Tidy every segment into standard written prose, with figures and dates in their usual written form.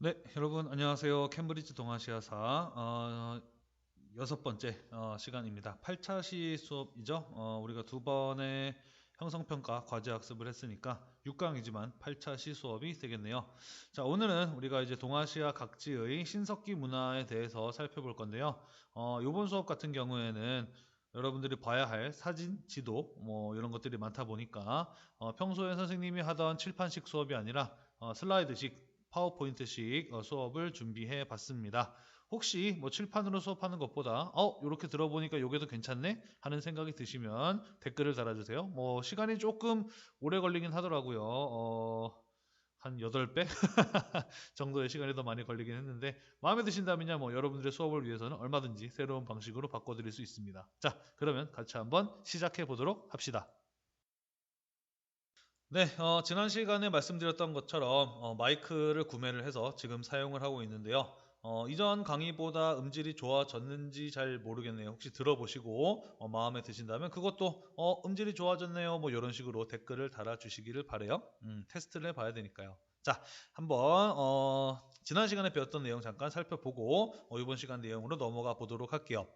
네, 여러분 안녕하세요. 캠브리지 동아시아사 여섯 번째 시간입니다. 8차 시 수업이죠. 우리가 두 번의 형성평가 과제 학습을 했으니까 6강이지만 8차 시 수업이 되겠네요. 자, 오늘은 우리가 이제 동아시아 각지의 신석기 문화에 대해서 살펴볼 건데요. 이번 수업 같은 경우에는 여러분들이 봐야 할 사진, 지도 뭐 이런 것들이 많다 보니까 평소에 선생님이 하던 칠판식 수업이 아니라 슬라이드식 파워포인트식 수업을 준비해 봤습니다. 혹시 뭐 칠판으로 수업하는 것보다 이렇게 들어보니까 요게 더 괜찮네 하는 생각이 드시면 댓글을 달아주세요. 뭐 시간이 조금 오래 걸리긴 하더라고요. 한 8배 정도의 시간이 더 많이 걸리긴 했는데 마음에 드신다면요, 뭐 여러분들의 수업을 위해서는 얼마든지 새로운 방식으로 바꿔드릴 수 있습니다. 자, 그러면 같이 한번 시작해 보도록 합시다. 네, 지난 시간에 말씀드렸던 것처럼 마이크를 구매를 해서 지금 사용을 하고 있는데요. 이전 강의보다 음질이 좋아졌는지 잘 모르겠네요. 혹시 들어보시고 마음에 드신다면 그것도 음질이 좋아졌네요. 뭐 이런 식으로 댓글을 달아주시기를 바래요. 테스트를 해봐야 되니까요. 자, 한번 지난 시간에 배웠던 내용 잠깐 살펴보고 이번 시간 내용으로 넘어가 보도록 할게요.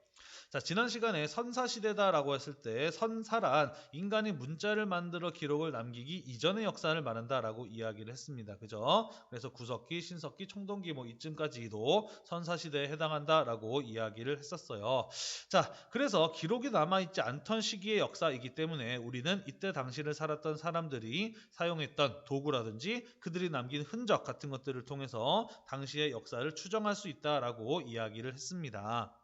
자, 지난 시간에 선사시대다라고 했을 때 선사란 인간이 문자를 만들어 기록을 남기기 이전의 역사를 말한다라고 이야기를 했습니다. 그죠? 그래서 구석기, 신석기, 청동기 뭐 이쯤까지도 선사시대에 해당한다라고 이야기를 했었어요. 자, 그래서 기록이 남아있지 않던 시기의 역사이기 때문에 우리는 이때 당시를 살았던 사람들이 사용했던 도구라든지 그들이 남긴 흔적 같은 것들을 통해서 당시의 역사를 추정할 수 있다라고 이야기를 했습니다.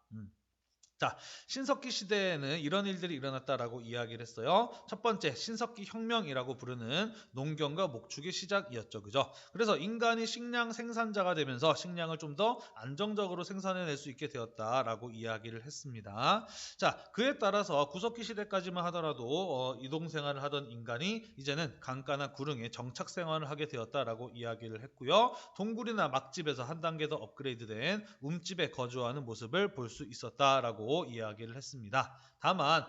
자, 신석기 시대에는 이런 일들이 일어났다라고 이야기를 했어요. 첫 번째, 신석기 혁명이라고 부르는 농경과 목축의 시작이었죠. 그죠? 그래서 인간이 식량 생산자가 되면서 식량을 좀 더 안정적으로 생산해낼 수 있게 되었다라고 이야기를 했습니다. 자, 그에 따라서 구석기 시대까지만 하더라도 이동 생활을 하던 인간이 이제는 강가나 구릉에 정착 생활을 하게 되었다라고 이야기를 했고요. 동굴이나 막집에서 한 단계 더 업그레이드된 움집에 거주하는 모습을 볼 수 있었다라고 이야기를 했습니다. 다만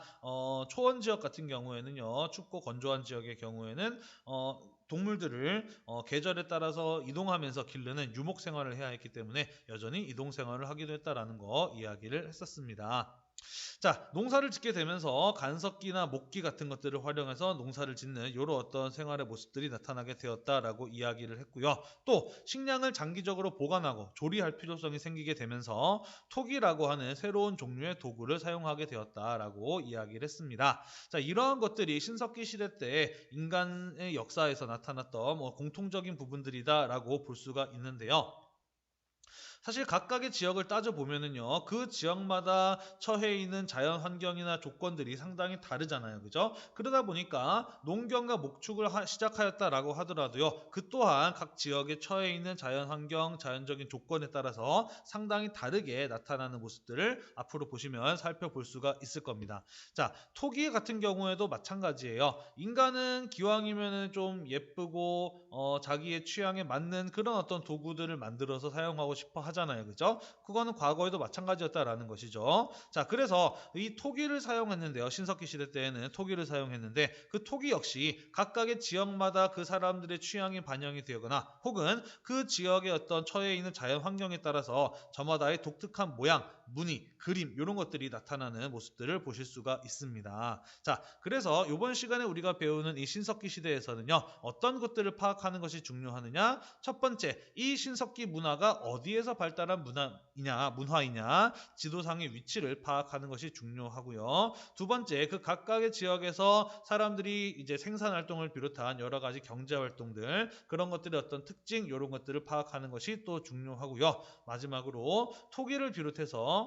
초원 지역 같은 경우에는요, 춥고 건조한 지역의 경우에는 동물들을 계절에 따라서 이동하면서 기르는 유목 생활을 해야 했기 때문에 여전히 이동 생활을 하기도 했다라는 거 이야기를 했었습니다. 자, 농사를 짓게 되면서 간석기나 목기 같은 것들을 활용해서 농사를 짓는 이런 어떤 생활의 모습들이 나타나게 되었다라고 이야기를 했고요. 또 식량을 장기적으로 보관하고 조리할 필요성이 생기게 되면서 톡이라고 하는 새로운 종류의 도구를 사용하게 되었다라고 이야기를 했습니다. 자, 이러한 것들이 신석기 시대 때 인간의 역사에서 나타났던 공통적인 부분들이다라고 볼 수가 있는데요. 사실 각각의 지역을 따져보면은요, 그 지역마다 처해 있는 자연 환경이나 조건들이 상당히 다르잖아요. 그죠? 그러다 보니까 농경과 목축을 시작하였다라고 하더라도요, 그 또한 각 지역에 처해 있는 자연 환경, 자연적인 조건에 따라서 상당히 다르게 나타나는 모습들을 앞으로 보시면 살펴볼 수가 있을 겁니다. 자, 토기 같은 경우에도 마찬가지예요. 인간은 기왕이면은 좀 예쁘고 자기의 취향에 맞는 그런 어떤 도구들을 만들어서 사용하고 싶어 하잖아요. 그죠? 그거는 과거에도 마찬가지였다라는 것이죠. 자, 그래서 이 토기를 사용했는데요. 신석기 시대 때에는 토기를 사용했는데 그 토기 역시 각각의 지역마다 그 사람들의 취향이 반영이 되거나 혹은 그 지역의 어떤 처해 있는 자연 환경에 따라서 저마다의 독특한 모양, 무늬, 그림 이런 것들이 나타나는 모습들을 보실 수가 있습니다. 자, 그래서 이번 시간에 우리가 배우는 이 신석기 시대에서는요, 어떤 것들을 파악하는 것이 중요하느냐? 첫 번째, 이 신석기 문화가 어디에서 발달한 문화이냐, 지도상의 위치를 파악하는 것이 중요하고요. 두 번째, 그 각각의 지역에서 사람들이 이제 생산 활동을 비롯한 여러 가지 경제 활동들, 그런 것들의 어떤 특징, 이런 것들을 파악하는 것이 또 중요하고요. 마지막으로 토기를 비롯해서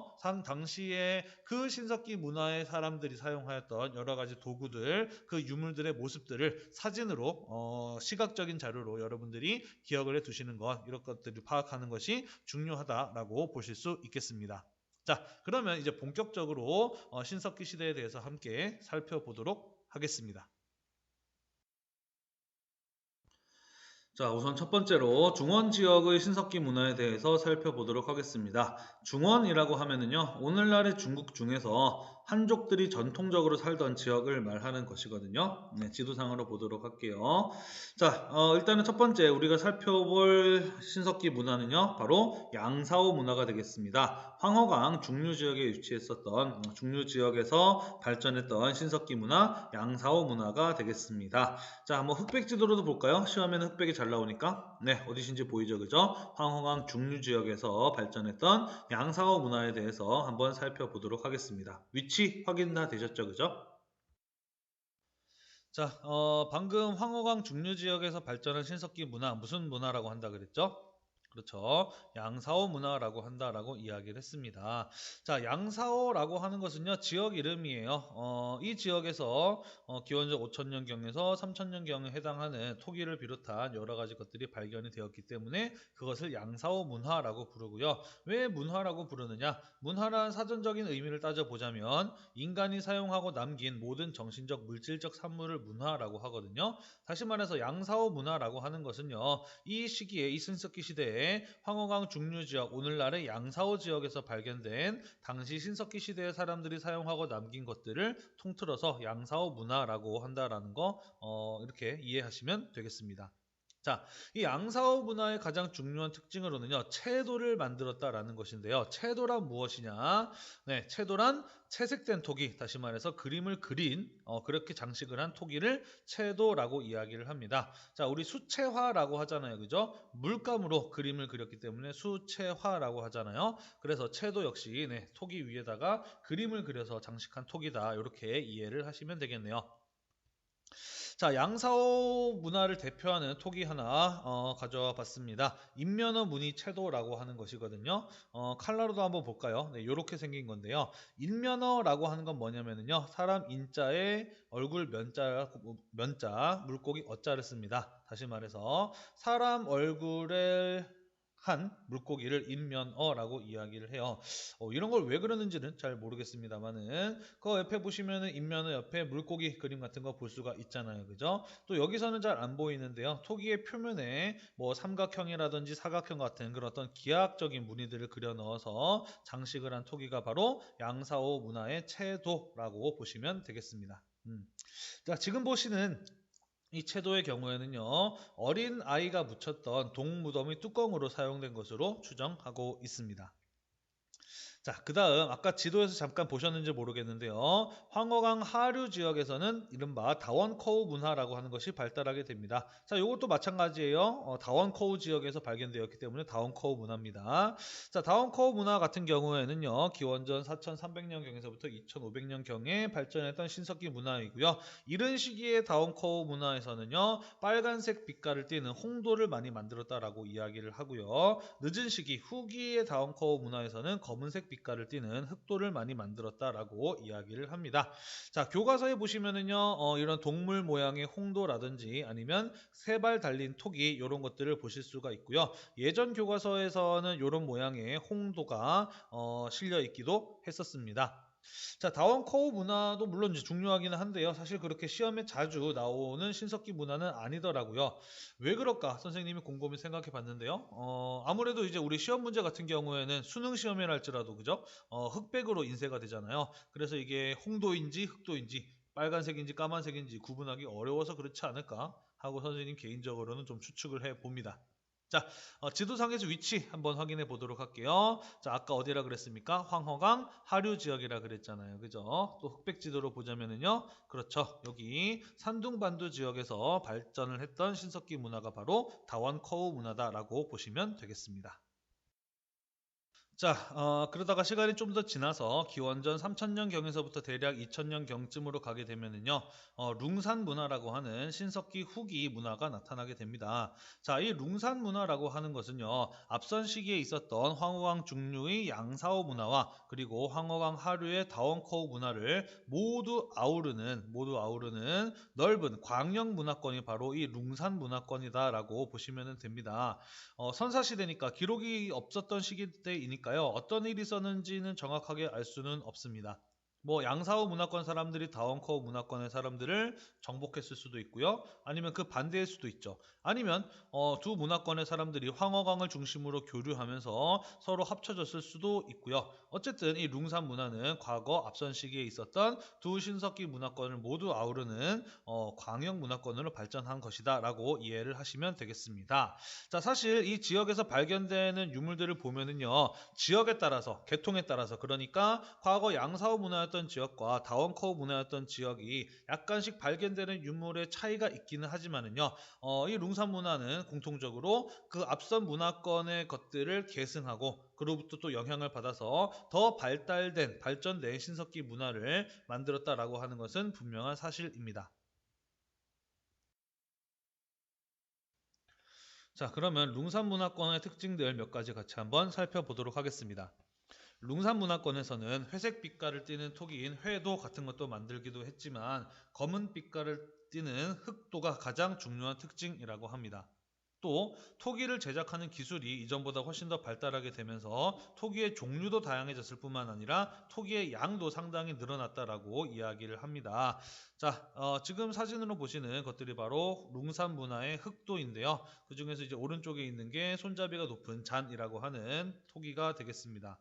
당시에 그 신석기 문화의 사람들이 사용하였던 여러 가지 도구들, 그 유물들의 모습들을 사진으로 시각적인 자료로 여러분들이 기억을 해 두시는 것, 이런 것들을 파악하는 것이 중요하다라고 보실 수 있겠습니다. 자, 그러면 이제 본격적으로 신석기 시대에 대해서 함께 살펴보도록 하겠습니다. 자, 우선 첫 번째로 중원 지역의 신석기 문화에 대해서 살펴보도록 하겠습니다. 중원이라고 하면은요, 오늘날의 중국 중에서 한족들이 전통적으로 살던 지역을 말하는 것이거든요. 네, 지도상으로 보도록 할게요. 자, 일단은 첫 번째 우리가 살펴볼 신석기 문화는요, 바로 양사오 문화가 되겠습니다. 황허강 중류 지역에 위치했었던 중류 지역에서 발전했던 신석기 문화, 양사오 문화가 되겠습니다. 자, 한번 흑백 지도로도 볼까요? 시험에는 흑백이 잘 나오니까. 네, 어디신지 보이죠, 그죠? 황허강 중류 지역에서 발전했던 양사오 문화에 대해서 한번 살펴보도록 하겠습니다. 위치 확인 다 되셨죠, 그죠? 자, 방금 황허강 중류 지역에서 발전한 신석기 문화, 무슨 문화라고 한다 그랬죠? 그렇죠. 양사오 문화라고 한다라고 이야기를 했습니다. 자, 양사오라고 하는 것은요, 지역 이름이에요. 이 지역에서 기원전 5000년경에서 3000년경에 해당하는 토기를 비롯한 여러 가지 것들이 발견이 되었기 때문에 그것을 양사오 문화라고 부르고요. 왜 문화라고 부르느냐? 문화란 사전적인 의미를 따져보자면 인간이 사용하고 남긴 모든 정신적, 물질적 산물을 문화라고 하거든요. 다시 말해서 양사오 문화라고 하는 것은요, 이 시기에 이 신석기 시대에 황허강 중류 지역, 오늘날의 양사오 지역에서 발견된 당시 신석기 시대의 사람들이 사용하고 남긴 것들을 통틀어서 양사오 문화라고 한다라는 거 이렇게 이해하시면 되겠습니다. 자, 이 양사오 문화의 가장 중요한 특징으로는요, 채도를 만들었다라는 것인데요. 채도란 무엇이냐? 네, 채도란 채색된 토기, 다시 말해서 그림을 그린, 그렇게 장식을 한 토기를 채도라고 이야기를 합니다. 자, 우리 수채화라고 하잖아요. 그죠? 물감으로 그림을 그렸기 때문에 수채화라고 하잖아요. 그래서 채도 역시 네, 토기 위에다가 그림을 그려서 장식한 토기다. 이렇게 이해를 하시면 되겠네요. 자, 양사오 문화를 대표하는 토기 하나 가져와 봤습니다. 인면어 무늬 채도라고 하는 것이거든요. 칼라로도 한번 볼까요? 네, 이렇게 생긴 건데요. 인면어라고 하는 건 뭐냐면요. 사람 인자에 얼굴 면자, 물고기 어자를 씁니다. 다시 말해서 사람 얼굴에 한 물고기를 인면어라고 이야기를 해요. 이런 걸 왜 그러는지는 잘 모르겠습니다만은 그 옆에 보시면은 인면어 옆에 물고기 그림 같은 거 볼 수가 있잖아요. 그죠? 또 여기서는 잘 안 보이는데요. 토기의 표면에 뭐 삼각형이라든지 사각형 같은 그런 어떤 기하학적인 무늬들을 그려 넣어서 장식을 한 토기가 바로 양사오 문화의 채도라고 보시면 되겠습니다. 자, 지금 보시는 이 채도의 경우에는요, 어린 아이가 묻혔던 동무덤이 뚜껑으로 사용된 것으로 추정하고 있습니다. 자, 그 다음 아까 지도에서 잠깐 보셨는지 모르겠는데요. 황허강 하류 지역에서는 이른바 다원커우 문화라고 하는 것이 발달하게 됩니다. 자, 이것도 마찬가지예요. 다원커우 지역에서 발견되었기 때문에 다원커우 문화입니다. 자, 다원커우 문화 같은 경우에는요. 기원전 4300년경에서부터 2500년경에 발전했던 신석기 문화이고요. 이른 시기의 다원커우 문화에서는요. 빨간색 빛깔을 띠는 홍도를 많이 만들었다라고 이야기를 하고요. 늦은 시기 후기의 다원커우 문화에서는 검은색 빛깔을 띠는 흑도를 많이 만들었다라고 이야기를 합니다. 자, 교과서에 보시면은요, 이런 동물 모양의 홍도라든지 아니면 세 발 달린 토기 이런 것들을 보실 수가 있고요. 예전 교과서에서는 이런 모양의 홍도가 실려 있기도 했었습니다. 자, 다원커우 문화도 물론 이제 중요하기는 한데요. 사실 그렇게 시험에 자주 나오는 신석기 문화는 아니더라고요. 왜 그럴까? 선생님이 곰곰이 생각해 봤는데요. 아무래도 이제 우리 시험 문제 같은 경우에는 수능 시험이랄지라도 그죠? 흑백으로 인쇄가 되잖아요. 그래서 이게 홍도인지 흑도인지 빨간색인지 까만색인지 구분하기 어려워서 그렇지 않을까 하고 선생님 개인적으로는 좀 추측을 해 봅니다. 자, 지도상에서 위치 한번 확인해 보도록 할게요. 자, 아까 어디라 그랬습니까? 황허강 하류 지역이라 그랬잖아요. 그죠? 또 흑백 지도로 보자면은요. 그렇죠. 여기 산둥반도 지역에서 발전을 했던 신석기 문화가 바로 다원커우 문화다라고 보시면 되겠습니다. 자, 그러다가 시간이 좀 더 지나서 기원전 3000년경에서부터 대략 2000년경쯤으로 가게 되면은요, 룽산 문화라고 하는 신석기 후기 문화가 나타나게 됩니다. 자, 이 룽산 문화라고 하는 것은요, 앞선 시기에 있었던 황허강 중류의 양사오 문화와 그리고 황허강 하류의 다원커우 문화를 모두 아우르는 넓은 광역 문화권이 바로 이 룽산 문화권이다라고 보시면 됩니다. 선사시대니까 기록이 없었던 시기 때이니까요. 어떤 일이 있었는지는 정확하게 알 수는 없습니다. 뭐 양사호 문화권 사람들이 다원커 문화권의 사람들을 정복했을 수도 있고요. 아니면 그 반대일 수도 있죠. 아니면 두 문화권의 사람들이 황허강을 중심으로 교류하면서 서로 합쳐졌을 수도 있고요. 어쨌든 이 룽산 문화는 과거 앞선 시기에 있었던 두 신석기 문화권을 모두 아우르는 광역 문화권으로 발전한 것이다 라고 이해를 하시면 되겠습니다. 자, 사실 이 지역에서 발견되는 유물들을 보면은요, 지역에 따라서, 계통에 따라서, 그러니까 과거 양사호 문화였던 지역과 다원커 문화였던 지역이 약간씩 발견되는 유물의 차이가 있기는 하지만은요, 이 룽산 문화는 공통적으로 그 앞선 문화권의 것들을 계승하고 그로부터 또 영향을 받아서 더 발전된 신석기 문화를 만들었다라고 하는 것은 분명한 사실입니다. 자, 그러면 룽산 문화권의 특징들 몇 가지 같이 한번 살펴보도록 하겠습니다. 룽산 문화권에서는 회색 빛깔을 띠는 토기인 회도 같은 것도 만들기도 했지만 검은 빛깔을 띠는 흑도가 가장 중요한 특징이라고 합니다. 또 토기를 제작하는 기술이 이전보다 훨씬 더 발달하게 되면서 토기의 종류도 다양해졌을 뿐만 아니라 토기의 양도 상당히 늘어났다라고 이야기를 합니다. 자, 지금 사진으로 보시는 것들이 바로 룽산 문화의 흑도인데요. 그 중에서 이제 오른쪽에 있는 게 손잡이가 높은 잔이라고 하는 토기가 되겠습니다.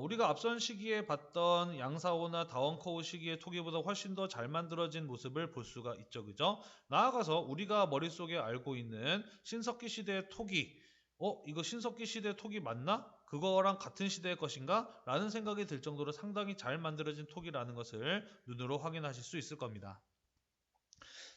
우리가 앞선 시기에 봤던 양사호나 다원커우 시기의 토기보다 훨씬 더 잘 만들어진 모습을 볼 수가 있죠. 그죠? 나아가서 우리가 머릿속에 알고 있는 신석기 시대의 토기, 이거 신석기 시대의 토기 맞나? 그거랑 같은 시대의 것인가? 라는 생각이 들 정도로 상당히 잘 만들어진 토기라는 것을 눈으로 확인하실 수 있을 겁니다.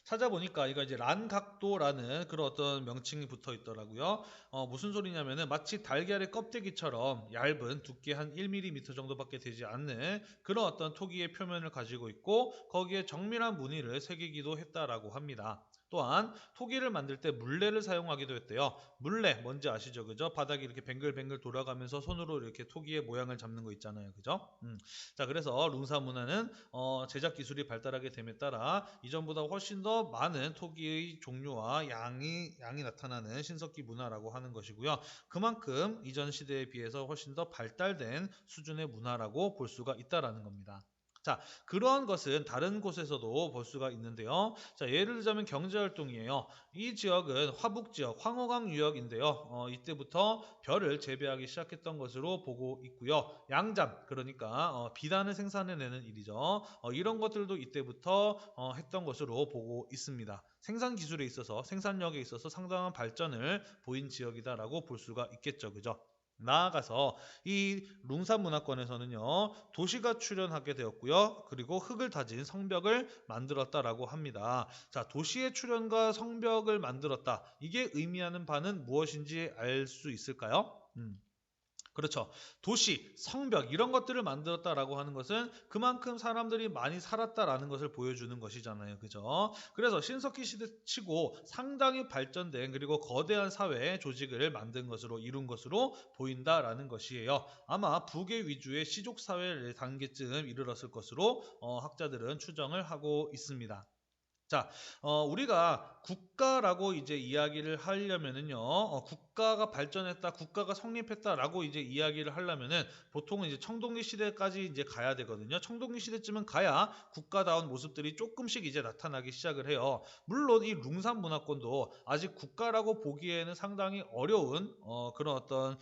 찾아보니까 이거 이제 란각도라는 그런 어떤 명칭이 붙어 있더라고요. 무슨 소리냐면은 마치 달걀의 껍데기처럼 얇은 두께 한 1mm 정도밖에 되지 않는 그런 어떤 토기의 표면을 가지고 있고 거기에 정밀한 무늬를 새기기도 했다라고 합니다. 또한 토기를 만들 때 물레를 사용하기도 했대요. 물레 뭔지 아시죠? 그죠? 바닥이 이렇게 뱅글뱅글 돌아가면서 손으로 이렇게 토기의 모양을 잡는 거 있잖아요. 그죠? 자, 그래서 룽사 문화는 제작 기술이 발달하게 됨에 따라 이전보다 훨씬 더 많은 토기의 종류와 양이 나타나는 신석기 문화라고 하는 것이고요. 그만큼 이전 시대에 비해서 훨씬 더 발달된 수준의 문화라고 볼 수가 있다라는 겁니다. 자, 그러한 것은 다른 곳에서도 볼 수가 있는데요. 자, 예를 들자면 경제활동이에요. 이 지역은 화북지역, 황허강 유역인데요. 이때부터 벼를 재배하기 시작했던 것으로 보고 있고요. 양잠, 그러니까 비단을 생산해내는 일이죠. 이런 것들도 이때부터 했던 것으로 보고 있습니다. 생산 기술에 있어서, 생산력에 있어서 상당한 발전을 보인 지역이다라고 볼 수가 있겠죠. 그죠? 나아가서 이 룽산 문화권에서는요, 도시가 출현하게 되었고요. 그리고 흙을 다진 성벽을 만들었다라고 합니다. 자, 도시의 출현과 성벽을 만들었다. 이게 의미하는 바는 무엇인지 알 수 있을까요? 그렇죠. 도시, 성벽 이런 것들을 만들었다라고 하는 것은 그만큼 사람들이 많이 살았다라는 것을 보여주는 것이잖아요. 그죠? 그래서 신석기 시대 치고 상당히 발전된 그리고 거대한 사회 조직을 만든 것으로 이룬 것으로 보인다라는 것이에요. 아마 북의 위주의 시족 사회 단계쯤 이르렀을 것으로 학자들은 추정을 하고 있습니다. 자, 우리가 국가라고 이제 이야기를 하려면은요, 국가가 발전했다, 국가가 성립했다라고 이제 이야기를 하려면은 보통은 이제 청동기 시대까지 이제 가야 되거든요. 청동기 시대쯤은 가야 국가다운 모습들이 조금씩 이제 나타나기 시작을 해요. 물론 이 룽산 문화권도 아직 국가라고 보기에는 상당히 어려운 그런 어떤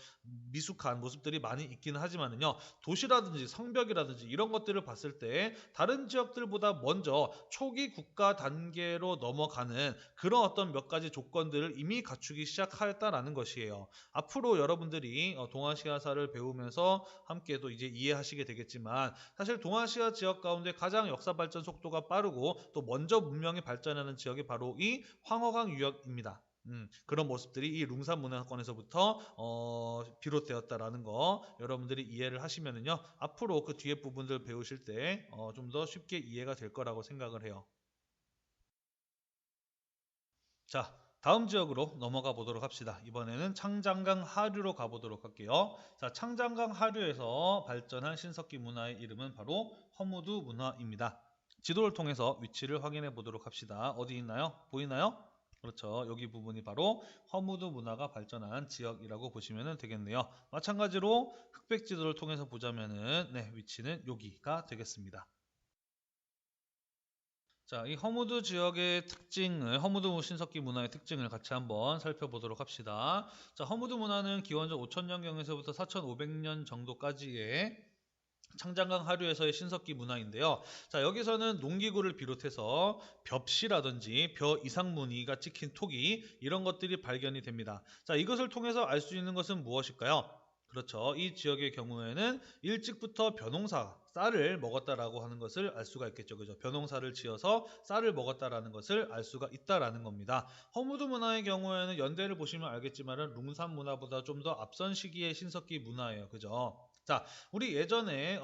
미숙한 모습들이 많이 있기는 하지만은요, 도시라든지 성벽이라든지 이런 것들을 봤을 때 다른 지역들보다 먼저 초기 국가 단계로 넘어가는 그런 어떤 몇 가지 조건들을 이미 갖추기 시작하였다라는 것이에요. 앞으로 여러분들이 동아시아사를 배우면서 함께 또 이제 이해하시게 되겠지만 사실 동아시아 지역 가운데 가장 역사 발전 속도가 빠르고 또 먼저 문명이 발전하는 지역이 바로 이 황허강 유역입니다. 그런 모습들이 이 룽산 문화권에서부터 비롯되었다라는 거 여러분들이 이해를 하시면은요, 앞으로 그 뒤에 부분들 배우실 때 좀 더 쉽게 이해가 될 거라고 생각을 해요. 자, 다음 지역으로 넘어가 보도록 합시다. 이번에는 창장강 하류로 가보도록 할게요. 자, 창장강 하류에서 발전한 신석기 문화의 이름은 바로 허무두 문화입니다. 지도를 통해서 위치를 확인해 보도록 합시다. 어디 있나요? 보이나요? 그렇죠. 여기 부분이 바로 허무드 문화가 발전한 지역이라고 보시면 되겠네요. 마찬가지로 흑백 지도를 통해서 보자면은 네, 위치는 여기가 되겠습니다. 자, 이 허무드 지역의 특징을, 허무드 신석기 문화의 특징을 같이 한번 살펴보도록 합시다. 자, 허무드 문화는 기원전 5000년경에서부터 4500년 정도까지의 창장강 하류에서의 신석기 문화인데요. 자, 여기서는 농기구를 비롯해서 벽시라든지 벼 이상 무늬가 찍힌 토기 이런 것들이 발견이 됩니다. 자, 이것을 통해서 알 수 있는 것은 무엇일까요? 그렇죠. 이 지역의 경우에는 일찍부터 벼농사, 쌀을 먹었다라고 하는 것을 알 수가 있겠죠. 그죠? 벼농사를 지어서 쌀을 먹었다라는 것을 알 수가 있다라는 겁니다. 허무드 문화의 경우에는 연대를 보시면 알겠지만 룽산 문화보다 좀 더 앞선 시기의 신석기 문화예요. 그죠? 자, 우리 예전에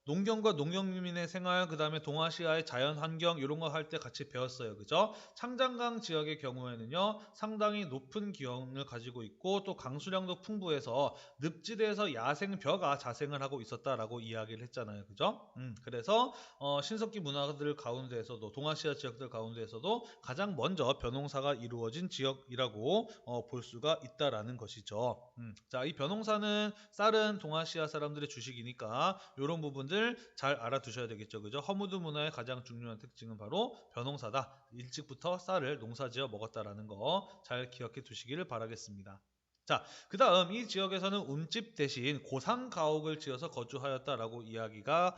농경과 농경민의 생활, 그 다음에 동아시아의 자연 환경 이런 거 할 때 같이 배웠어요. 그죠? 창장강 지역의 경우에는요, 상당히 높은 기온을 가지고 있고 또 강수량도 풍부해서 늪지대에서 야생 벼가 자생을 하고 있었다라고 이야기를 했잖아요. 그죠? 그래서 신석기 문화들 가운데에서도 동아시아 지역들 가운데에서도 가장 먼저 벼농사가 이루어진 지역이라고 볼 수가 있다라는 것이죠. 자, 이 벼농사는 쌀은 동아시아 사람들의 주식이니까 이런 부분들 잘 알아두셔야 되겠죠. 그죠? 허무드 문화의 가장 중요한 특징은 바로 벼농사다. 일찍부터 쌀을 농사지어 먹었다라는 거 잘 기억해 두시기를 바라겠습니다. 자, 그 다음 이 지역에서는 움집 대신 고상가옥을 지어서 거주하였다라고 이야기가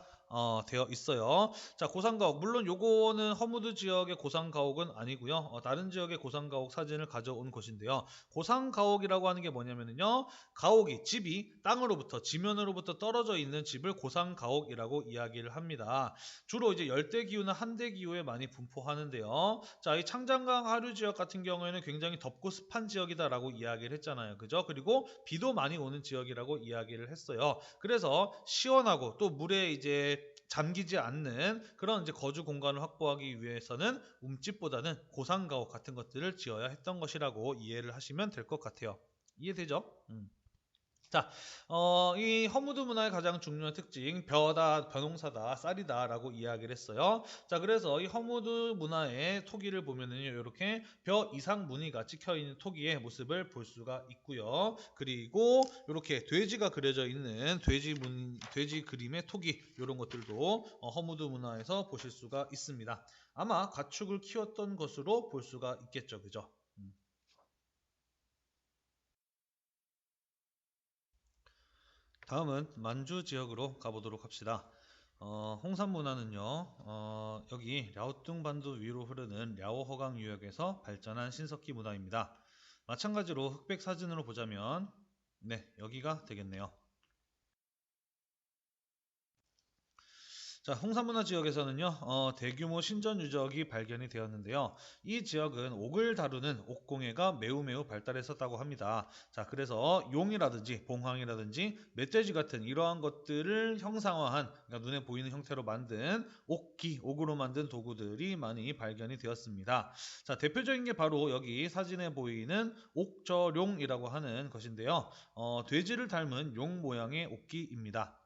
되어 있어요. 자, 고상가옥. 물론 요거는 허무드 지역의 고상가옥은 아니고요. 다른 지역의 고상가옥 사진을 가져온 것인데요. 고상가옥이라고 하는 게 뭐냐면요. 가옥이, 집이 땅으로부터, 지면으로부터 떨어져 있는 집을 고상가옥이라고 이야기를 합니다. 주로 이제 열대기후나 한대기후에 많이 분포하는데요. 자, 이 창장강 하류 지역 같은 경우에는 굉장히 덥고 습한 지역이다라고 이야기를 했잖아요. 그죠? 그리고 비도 많이 오는 지역이라고 이야기를 했어요. 그래서 시원하고 또 물에 이제 잠기지 않는 그런 이제 거주 공간을 확보하기 위해서는 움집보다는 고상가옥 같은 것들을 지어야 했던 것이라고 이해를 하시면 될 것 같아요. 이해되죠? 자, 이 허무드 문화의 가장 중요한 특징, 벼다, 벼농사다, 쌀이다라고 이야기를 했어요. 자, 그래서 이 허무드 문화의 토기를 보면은요, 이렇게 벼 이상 무늬가 찍혀 있는 토기의 모습을 볼 수가 있고요. 그리고 이렇게 돼지가 그려져 있는 돼지 그림의 토기 이런 것들도 허무드 문화에서 보실 수가 있습니다. 아마 가축을 키웠던 것으로 볼 수가 있겠죠, 그죠? 다음은 만주 지역으로 가보도록 합시다. 홍산 문화는요, 여기 랴오뚱 반도 위로 흐르는 랴오허강 유역에서 발전한 신석기 문화입니다. 마찬가지로 흑백 사진으로 보자면, 네, 여기가 되겠네요. 자, 홍산문화 지역에서는요, 대규모 신전 유적이 발견이 되었는데요. 이 지역은 옥을 다루는 옥공예가 매우 발달했었다고 합니다. 자, 그래서 용이라든지 봉황이라든지 멧돼지 같은 이러한 것들을 형상화한, 그러니까 눈에 보이는 형태로 만든 옥기, 옥으로 만든 도구들이 많이 발견이 되었습니다. 자, 대표적인 게 바로 여기 사진에 보이는 옥저룡이라고 하는 것인데요. 돼지를 닮은 용 모양의 옥기입니다.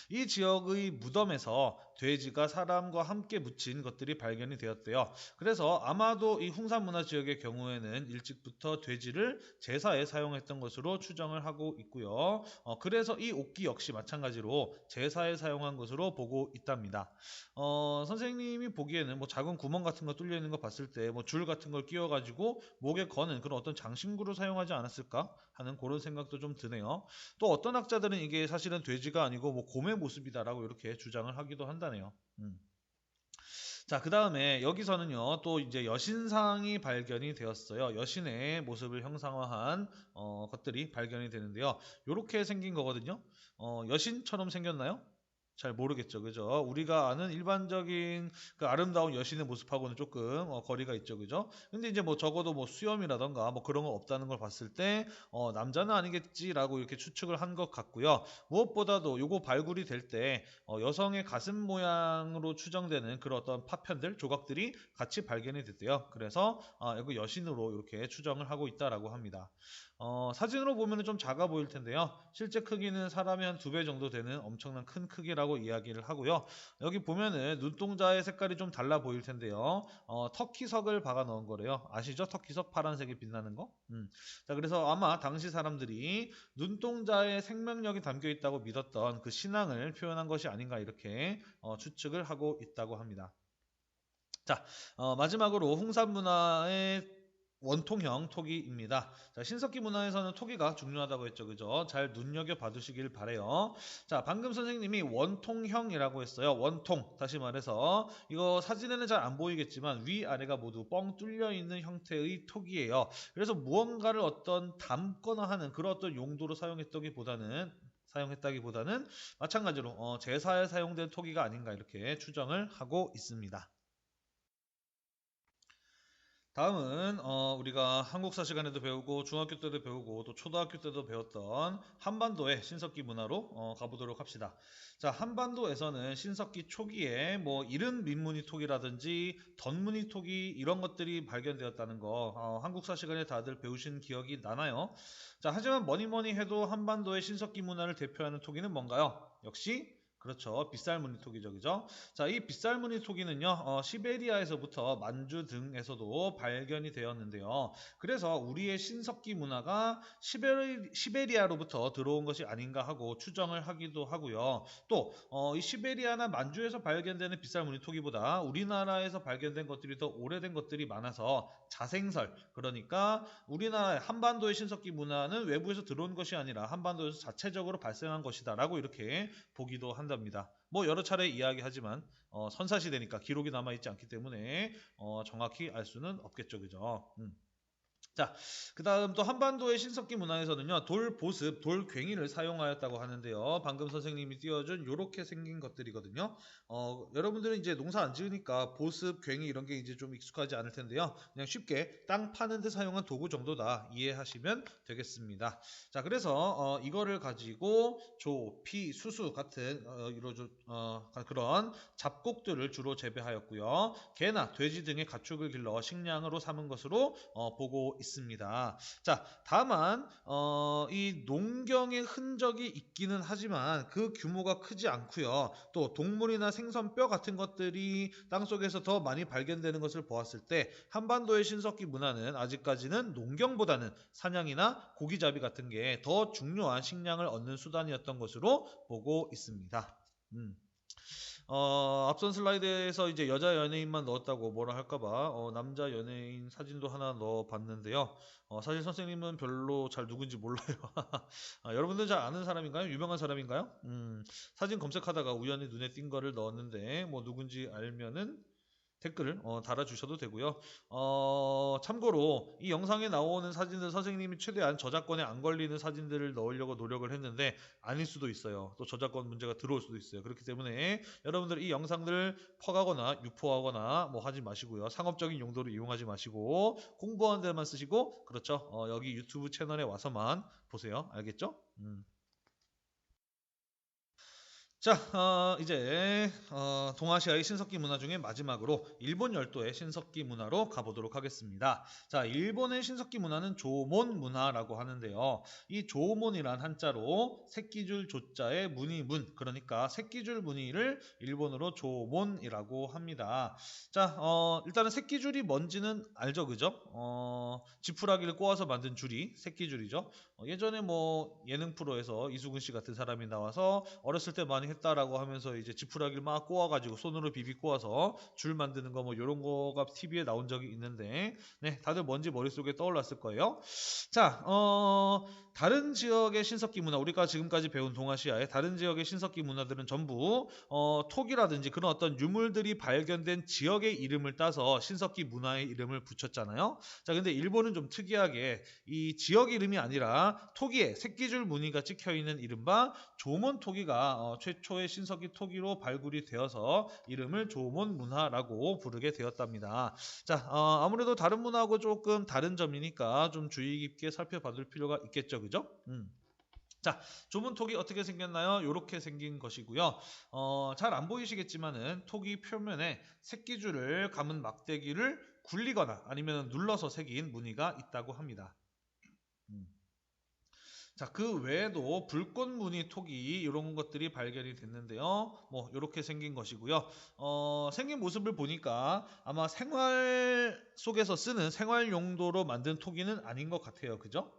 이 지역의 무덤에서 돼지가 사람과 함께 묻힌 것들이 발견이 되었대요. 그래서 아마도 이 홍산문화 지역의 경우에는 일찍부터 돼지를 제사에 사용했던 것으로 추정을 하고 있고요. 그래서 이 옥기 역시 마찬가지로 제사에 사용한 것으로 보고 있답니다. 선생님이 보기에는 뭐 작은 구멍 같은 거 뚫려 있는 거 봤을 때 뭐 줄 같은 걸 끼워가지고 목에 거는 그런 어떤 장신구로 사용하지 않았을까 하는 그런 생각도 좀 드네요. 또 어떤 학자들은 이게 사실은 돼지가 아니고 뭐 곰의 모습이다라고 이렇게 주장을 하기도 한다네요. 자, 그 다음에 여기서는요, 또 이제 여신상이 발견이 되었어요. 여신의 모습을 형상화한 것들이 발견이 되는데요. 이렇게 생긴 거거든요. 여신처럼 생겼나요? 잘 모르겠죠, 그죠? 우리가 아는 일반적인 그 아름다운 여신의 모습하고는 조금 거리가 있죠, 그죠? 근데 이제 뭐 적어도 뭐 수염이라던가 뭐 그런 거 없다는 걸 봤을 때 남자는 아니겠지라고 이렇게 추측을 한 것 같고요. 무엇보다도 요거 발굴이 될 때 여성의 가슴 모양으로 추정되는 그런 어떤 파편들, 조각들이 같이 발견이 됐대요. 그래서 이거 여신으로 이렇게 추정을 하고 있다라고 합니다. 사진으로 보면 좀 작아 보일 텐데요. 실제 크기는 사람의 한 2배 정도 되는 엄청난 큰 크기라고 토기라고 이야기를 하고요. 여기 보면은 눈동자의 색깔이 좀 달라 보일 텐데요. 터키석을 박아 넣은 거래요. 아시죠? 터키석 파란색이 빛나는 거? 자, 그래서 아마 당시 사람들이 눈동자에 생명력이 담겨 있다고 믿었던 그 신앙을 표현한 것이 아닌가 이렇게 추측을 하고 있다고 합니다. 자, 마지막으로 홍산 문화의 원통형 토기입니다. 자, 신석기 문화에서는 토기가 중요하다고 했죠. 그죠? 잘 눈여겨 봐두시길 바래요. 자, 방금 선생님이 원통형이라고 했어요. 원통. 다시 말해서 이거 사진에는 잘 안 보이겠지만 위아래가 모두 뻥 뚫려 있는 형태의 토기예요. 그래서 무언가를 어떤 담거나 하는 그런 어떤 용도로 사용했다기보다는 마찬가지로 제사에 사용된 토기가 아닌가 이렇게 추정을 하고 있습니다. 다음은 우리가 한국사 시간에도 배우고 중학교 때도 배우고 또 초등학교 때도 배웠던 한반도의 신석기 문화로 가보도록 합시다. 자, 한반도에서는 신석기 초기에 뭐 이른 민무늬 토기라든지 덧무늬 토기 이런 것들이 발견되었다는 거 한국사 시간에 다들 배우신 기억이 나나요? 자, 하지만 뭐니 해도 한반도의 신석기 문화를 대표하는 토기는 뭔가요? 역시 그렇죠. 빗살무늬 토기죠. 그죠? 자, 이 빗살무늬 토기는요, 시베리아에서부터 만주 등에서도 발견이 되었는데요. 그래서 우리의 신석기 문화가 시베리아로부터 들어온 것이 아닌가 하고 추정을 하기도 하고요. 또, 이 시베리아나 만주에서 발견되는 빗살무늬 토기보다 우리나라에서 발견된 것들이 더 오래된 것들이 많아서 자생설, 그러니까 우리나라의 한반도의 신석기 문화는 외부에서 들어온 것이 아니라 한반도에서 자체적으로 발생한 것이다라고 이렇게 보기도 한답니다. 뭐 여러 차례 이야기하지만 선사시대니까 기록이 남아있지 않기 때문에 정확히 알 수는 없겠죠. 그죠? 자, 그 다음 또 한반도의 신석기 문화에서는요, 돌보습, 돌괭이를 사용하였다고 하는데요. 방금 선생님이 띄워준 요렇게 생긴 것들이거든요. 여러분들은 이제 농사 안 지으니까 보습, 괭이 이런 게 이제 좀 익숙하지 않을 텐데요. 그냥 쉽게 땅 파는 데 사용한 도구 정도다 이해하시면 되겠습니다. 자, 그래서 이거를 가지고 조, 피, 수수 같은 그런 잡곡들을 주로 재배하였고요. 개나 돼지 등의 가축을 길러 식량으로 삼은 것으로 보고 있습니다. 자, 다만 이 농경의 흔적이 있기는 하지만 그 규모가 크지 않고요. 또 동물이나 생선뼈 같은 것들이 땅속에서 더 많이 발견되는 것을 보았을 때 한반도의 신석기 문화는 아직까지는 농경보다는 사냥이나 고기잡이 같은 게 더 중요한 식량을 얻는 수단이었던 것으로 보고 있습니다. 앞선 슬라이드에서 이제 여자 연예인만 넣었다고 뭐라 할까봐 남자 연예인 사진도 하나 넣어봤는데요. 사실 선생님은 별로 잘 누군지 몰라요. 여러분들 잘 아는 사람인가요? 유명한 사람인가요? 사진 검색하다가 우연히 눈에 띈 거를 넣었는데 뭐 누군지 알면은 댓글 달아주셔도 되고요. 참고로 이 영상에 나오는 사진들 선생님이 최대한 저작권에 안 걸리는 사진들을 넣으려고 노력을 했는데 아닐 수도 있어요. 또 저작권 문제가 들어올 수도 있어요. 그렇기 때문에 여러분들 이 영상들 퍼가거나 유포하거나 뭐 하지 마시고요. 상업적인 용도로 이용하지 마시고 공부하는 데만 쓰시고 그렇죠. 여기 유튜브 채널에 와서만 보세요. 알겠죠? 자, 이제 동아시아의 신석기 문화 중에 마지막으로 일본 열도의 신석기 문화로 가보도록 하겠습니다. 자, 일본의 신석기 문화는 조몬 문화라고 하는데요. 이 조몬이란 한자로 새끼줄 조자의 무늬문, 그러니까 새끼줄 무늬를 일본어로 조몬이라고 합니다. 자, 일단은 새끼줄이 뭔지는 알죠, 그죠? 지푸라기를 꼬아서 만든 줄이 새끼줄이죠. 예전에 뭐 예능 프로에서 이수근 씨 같은 사람이 나와서 어렸을 때 많이 했다라고 하면서 이제 지푸라기를 막 꼬아가지고 손으로 비비 꼬아서 줄 만드는 거 뭐 이런 거가 TV에 나온 적이 있는데 네, 다들 뭔지 머릿속에 떠올랐을 거예요. 자, 다른 지역의 신석기 문화, 우리가 지금까지 배운 동아시아의 다른 지역의 신석기 문화들은 전부 톡이라든지 그런 어떤 유물들이 발견된 지역의 이름을 따서 신석기 문화의 이름을 붙였잖아요. 자, 근데 일본은 좀 특이하게 이 지역 이름이 아니라 토기에 새끼줄 무늬가 찍혀 있는 이른바 조몬 토기가 최초의 신석기 토기로 발굴이 되어서 이름을 조몬 문화라고 부르게 되었답니다. 자, 아무래도 다른 문화하고 조금 다른 점이니까 좀 주의 깊게 살펴봐둘 필요가 있겠죠, 그죠? 자, 조문 톡이 어떻게 생겼나요? 이렇게 생긴 것이고요. 잘 안 보이시겠지만은 톡이 표면에 새끼줄을 감은 막대기를 굴리거나 아니면 눌러서 새긴 무늬가 있다고 합니다. 자, 그 외에도 불꽃 무늬 토기 이런 것들이 발견이 됐는데요. 뭐 이렇게 생긴 것이고요. 생긴 모습을 보니까 아마 생활 속에서 쓰는 생활 용도로 만든 토기는 아닌 것 같아요. 그죠?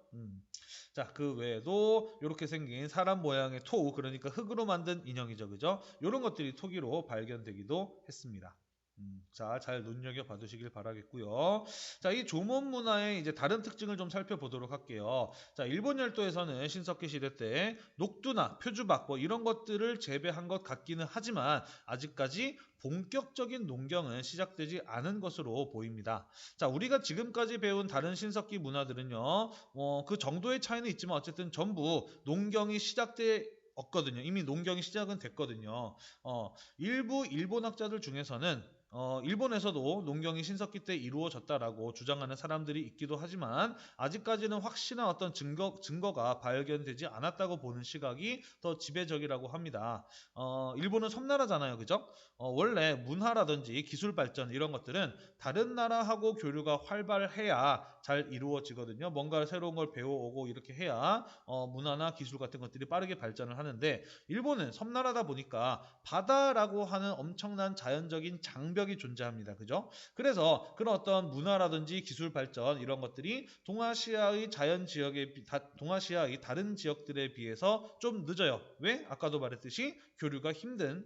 자, 그 외에도 이렇게 생긴 사람 모양의 토, 그러니까 흙으로 만든 인형이죠. 그죠? 이런 것들이 토기로 발견되기도 했습니다. 자, 잘 눈여겨봐 두시길 바라겠고요. 자, 이 조문 문화의 이제 다른 특징을 좀 살펴보도록 할게요. 자, 일본 열도에서는 신석기 시대 때 녹두나 표주박 뭐 이런 것들을 재배한 것 같기는 하지만 아직까지 본격적인 농경은 시작되지 않은 것으로 보입니다. 자, 우리가 지금까지 배운 다른 신석기 문화들은요, 그 정도의 차이는 있지만 어쨌든 전부 농경이 시작돼 없거든요. 이미 농경이 시작은 됐거든요. 일부 일본 학자들 중에서는 일본에서도 농경이 신석기 때 이루어졌다라고 주장하는 사람들이 있기도 하지만 아직까지는 확실한 어떤 증거가 발견되지 않았다고 보는 시각이 더 지배적이라고 합니다. 일본은 섬나라잖아요. 그죠? 원래 문화라든지 기술 발전 이런 것들은 다른 나라하고 교류가 활발해야 잘 이루어지거든요. 뭔가 새로운 걸 배워오고 이렇게 해야 문화나 기술 같은 것들이 빠르게 발전을 하는데 일본은 섬나라다 보니까 바다라고 하는 엄청난 자연적인 장벽이 존재합니다. 그죠? 그래서 그런 어떤 문화라든지 기술 발전 이런 것들이 동아시아의 동아시아의 다른 지역들에 비해서 좀 늦어요. 왜? 아까도 말했듯이 교류가 힘든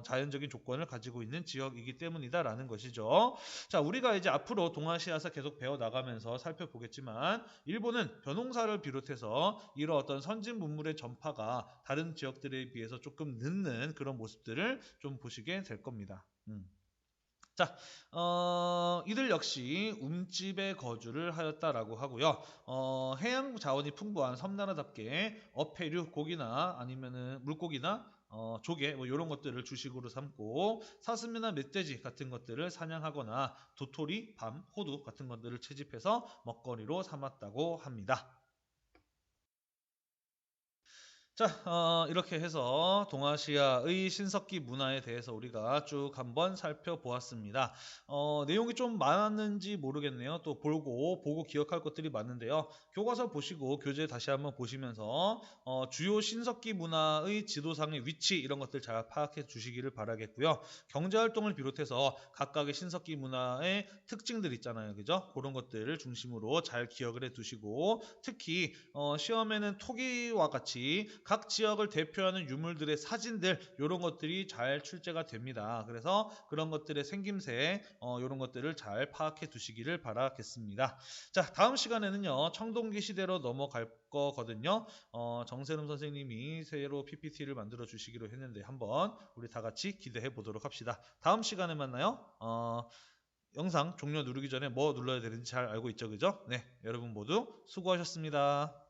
자연적인 조건을 가지고 있는 지역이기 때문이다라는 것이죠. 자, 우리가 이제 앞으로 동아시아에서 계속 배워 나가면서 살펴보겠지만 일본은 벼농사를 비롯해서 이런 어떤 선진 문물의 전파가 다른 지역들에 비해서 조금 늦는 그런 모습들을 좀 보시게 될 겁니다. 자, 이들 역시 움집에 거주를 하였다라고 하고요. 해양 자원이 풍부한 섬나라답게 어패류, 고기나 아니면은 물고기나 조개 뭐 이런 것들을 주식으로 삼고 사슴이나 멧돼지 같은 것들을 사냥하거나 도토리, 밤, 호두 같은 것들을 채집해서 먹거리로 삼았다고 합니다. 자, 이렇게 해서 동아시아의 신석기 문화에 대해서 우리가 쭉 한번 살펴보았습니다. 내용이 좀 많았는지 모르겠네요. 또 보고 기억할 것들이 많은데요. 교과서 보시고 교재 다시 한번 보시면서 주요 신석기 문화의 지도상의 위치 이런 것들 잘 파악해 주시기를 바라겠고요. 경제활동을 비롯해서 각각의 신석기 문화의 특징들 있잖아요. 그죠? 그런 것들을 중심으로 잘 기억을 해 두시고 특히 시험에는 토기와 같이 각 지역을 대표하는 유물들의 사진들 이런 것들이 잘 출제가 됩니다. 그래서 그런 것들의 생김새 이런 것들을 잘 파악해 두시기를 바라겠습니다. 자, 다음 시간에는요. 청동기 시대로 넘어갈 거거든요. 정세름 선생님이 새로 PPT를 만들어 주시기로 했는데 한번 우리 다 같이 기대해 보도록 합시다. 다음 시간에 만나요. 영상 종료 누르기 전에 뭐 눌러야 되는지 잘 알고 있죠, 그죠? 네, 여러분 모두 수고하셨습니다.